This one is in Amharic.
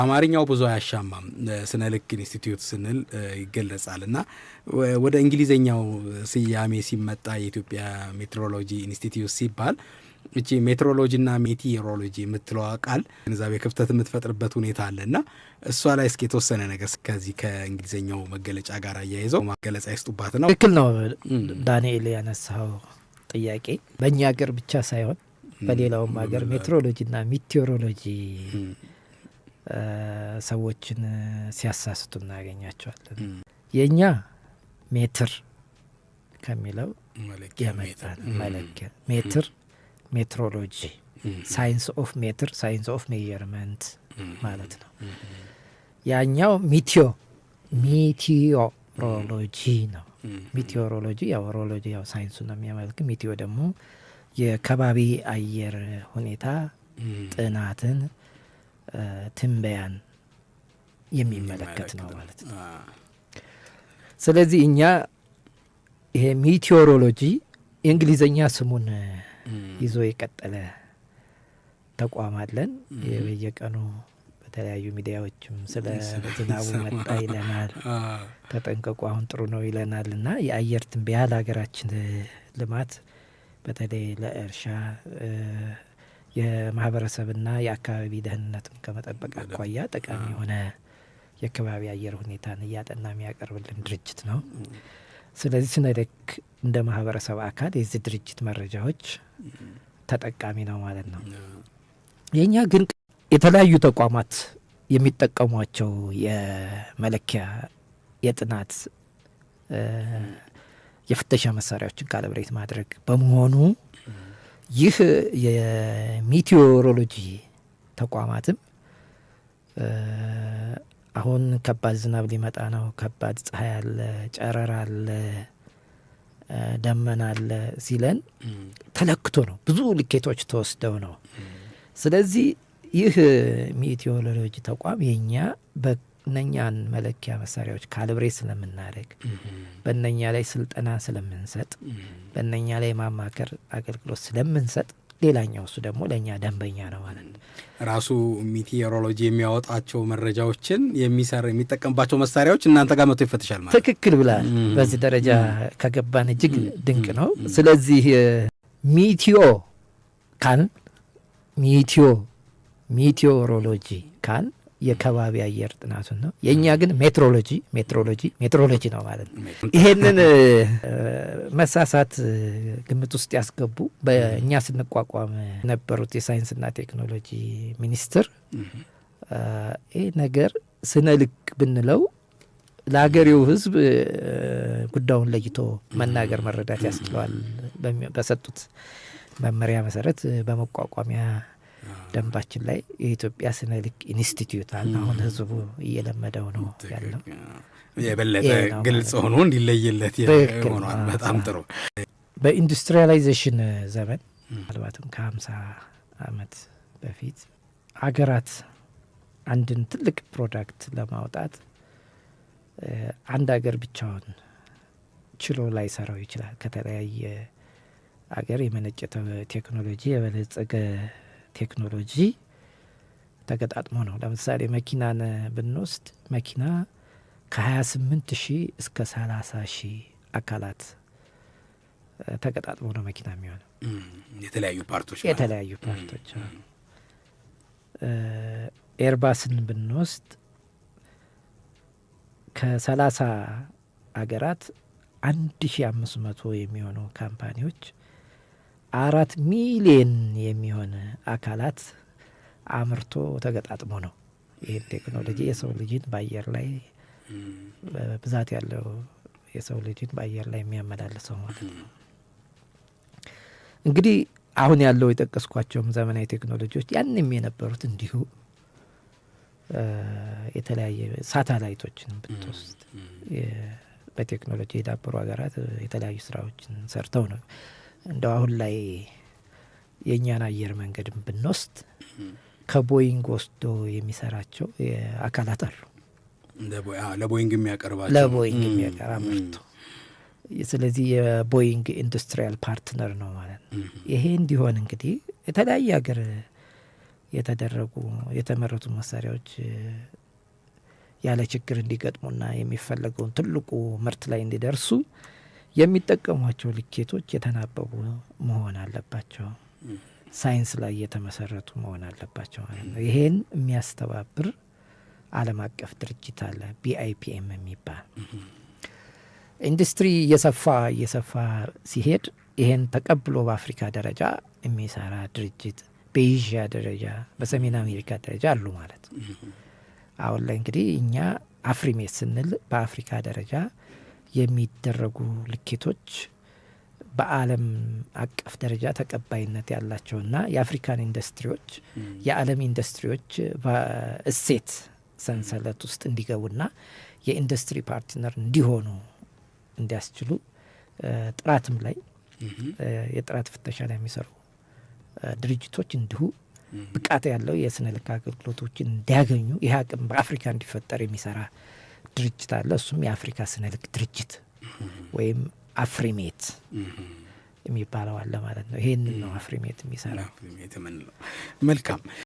አማርኛው ብዙ አያሻማም ስነ ልክ ኢንስቲትዩት ስንል ይገለጻልና ወደ እንግሊዘኛው ስያሜ ሲመጣ የኢትዮጵያ ሜትሮሎጂ ኢንስቲትዩት ሲባል እቺ ሜትሮሎጂና ሜቲሮሎጂ የምትለው ቃል ግንዛቤ ክፍተት የምትፈጥርበት ሁኔታ አለና እሷ ላይ እስኪ የተወሰነ ነገር ከዚህ ከእንግሊዘኛው መገለጫ ጋር አያይዘው ማገለጻ ይስጡባት ነው። ትክክል ነው ዳንኤል ያነሳው ጥያቄ። በእኛ ሀገር ብቻ ሳይሆን በሌላውም ሀገር ሜትሮሎጂና ሜቲሮሎጂ ሰዎችን ሲያሳስቱ እናገኛቸዋለን። የኛ ሜትር ከሚለው የመጣ መለኪያ ሜትር ሜትሮሎጂ ሳይንስ ኦፍ ሜትር ሳይንስ ኦፍ ሜዠርመንት ማለት ነው። ያኛው ሚቲዮሮሎጂ ነው። ሚቲዮሮሎጂ ያው ሮሎጂ ያው ሳይንሱ ነው የሚያመልክ። ሚቲዮ ደግሞ የከባቢ አየር ሁኔታ ጥናትን ትንበያን የሚመለከት ነው ማለት ነው። ስለዚህ እኛ ይሄ ሚቲዮሮሎጂ የእንግሊዘኛ ስሙን ይዞ የቀጠለ ተቋም አለን። በየቀኑ በተለያዩ ሚዲያዎችም ስለ ዝናቡ መጣ ይለናል፣ ተጠንቀቁ አሁን ጥሩ ነው ይለናል። እና የአየር ትንበያ ለሀገራችን ልማት በተለይ ለእርሻ የማህበረሰብና የአካባቢ ደህንነትን ከመጠበቅ አኳያ ጠቃሚ የሆነ የከባቢ አየር ሁኔታን እያጠና የሚያቀርብልን ድርጅት ነው። ስለዚህ ስነ ልክ እንደ ማህበረሰብ አካል የዚህ ድርጅት መረጃዎች ተጠቃሚ ነው ማለት ነው። የኛ ግን የተለያዩ ተቋማት የሚጠቀሟቸው የመለኪያ የጥናት የፍተሻ መሳሪያዎችን ካሊብሬት ማድረግ በመሆኑ ይህ የሚቲዮሮሎጂ ተቋማትም አሁን ከባድ ዝናብ ሊመጣ ነው፣ ከባድ ፀሐይ አለ፣ ጨረር አለ፣ ደመና አለ ሲለን ተለክቶ ነው፣ ብዙ ልኬቶች ተወስደው ነው። ስለዚህ ይህ ሚቲዮሮሎጂ ተቋም የኛ በእነኛን መለኪያ መሳሪያዎች ካሊብሬት ስለምናደርግ በእነኛ ላይ ስልጠና ስለምንሰጥ በእነኛ ላይ ማማከር አገልግሎት ስለምንሰጥ ሌላኛው እሱ ደግሞ ለእኛ ደንበኛ ነው ማለት ነው። ራሱ ሚቲዮሮሎጂ የሚያወጣቸው መረጃዎችን የሚጠቀምባቸው መሳሪያዎች እናንተ ጋር መጥቶ ይፈትሻል ማለት። ትክክል ብላል። በዚህ ደረጃ ከገባን እጅግ ድንቅ ነው። ስለዚህ ሚቲዮ ካል ሚቲዮሮሎጂ ካል የከባቢ አየር ጥናቱን ነው። የእኛ ግን ሜትሮሎጂ ነው ማለት ነው። ይሄንን መሳሳት ግምት ውስጥ ያስገቡ በእኛ ስንቋቋም የነበሩት የሳይንስና ቴክኖሎጂ ሚኒስትር ይህ ነገር ስነ ልክ ብንለው ለሀገሬው ሕዝብ ጉዳዩን ለይቶ መናገር መረዳት ያስችለዋል በሰጡት መመሪያ መሰረት በመቋቋሚያ ደንባችን ላይ የኢትዮጵያ ስነ ልክ ኢንስቲትዩት አለ። አሁን ህዝቡ እየለመደው ነው ያለው፣ የበለጠ ግልጽ ሆኖ እንዲለይለት ሆኗል። በጣም ጥሩ። በኢንዱስትሪያላይዜሽን ዘመን ምናልባትም ከ50 ዓመት በፊት ሀገራት አንድን ትልቅ ፕሮዳክት ለማውጣት አንድ ሀገር ብቻውን ችሎ ላይሰራው ይችላል። ከተለያየ ሀገር የመነጨ ቴክኖሎጂ የበለጸገ ቴክኖሎጂ ተገጣጥሞ ነው። ለምሳሌ መኪናን ብንወስድ መኪና ከ28,000 እስከ 30,000 አካላት ተገጣጥሞ ነው መኪና የሚሆነው። የተለያዩ ፓርቶች ኤርባስን ብንወስድ ከ30 አገራት 1,500 የሚሆኑ ካምፓኒዎች 4 ሚሊዮን የሚሆን አካላት አምርቶ ተገጣጥሞ ነው ይህን ቴክኖሎጂ የሰው ልጅን በአየር ላይ ብዛት ያለው የሰው ልጅን በአየር ላይ የሚያመላልሰው ማለት ነው። እንግዲህ አሁን ያለው የጠቀስኳቸውም ዘመናዊ ቴክኖሎጂዎች ያንም የነበሩት እንዲሁ የተለያየ ሳተላይቶችን ብትወስድ በቴክኖሎጂ የዳበሩ ሀገራት የተለያዩ ስራዎችን ሰርተው ነው። እንደው አሁን ላይ የእኛን አየር መንገድን ብንወስድ ከቦይንግ ወስዶ የሚሰራቸው አካላት አሉ፣ ለቦይንግ የሚያቀርባቸው ለቦይንግ የሚያቀርባቸው። ስለዚህ የቦይንግ ኢንዱስትሪያል ፓርትነር ነው ማለት ነው። ይሄ እንዲሆን እንግዲህ የተለያየ ሀገር የተመረቱ መሳሪያዎች ያለ ችግር እንዲገጥሙና የሚፈለገውን ትልቁ ምርት ላይ እንዲደርሱ የሚጠቀሟቸው ልኬቶች የተናበቡ መሆን አለባቸው። ሳይንስ ላይ የተመሰረቱ መሆን አለባቸው ማለት ነው። ይሄን የሚያስተባብር ዓለም አቀፍ ድርጅት አለ BIPM የሚባል ኢንዱስትሪ እየሰፋ ሲሄድ ይሄን ተቀብሎ በአፍሪካ ደረጃ የሚሰራ ድርጅት በኤዥያ ደረጃ በሰሜን አሜሪካ ደረጃ አሉ ማለት ነው። አሁን ላይ እንግዲህ እኛ አፍሪሜት ስንል በአፍሪካ ደረጃ የሚደረጉ ልኬቶች በዓለም አቀፍ ደረጃ ተቀባይነት ያላቸውና የአፍሪካን ኢንዱስትሪዎች የዓለም ኢንዱስትሪዎች በእሴት ሰንሰለት ውስጥ እንዲገቡና የኢንዱስትሪ ፓርትነር እንዲሆኑ እንዲያስችሉ ጥራትም ላይ የጥራት ፍተሻ ላይ የሚሰሩ ድርጅቶች እንዲሁ ብቃት ያለው የስነ ልክ አገልግሎቶችን እንዲያገኙ ይህ አቅም በአፍሪካ እንዲፈጠር የሚሰራ ድርጅት አለ። እሱም የአፍሪካ ስነ ልክ ድርጅት ወይም አፍሪሜት የሚባለው አለ ማለት ነው። ይሄንን ነው አፍሪሜት የሚሰራ። መልካም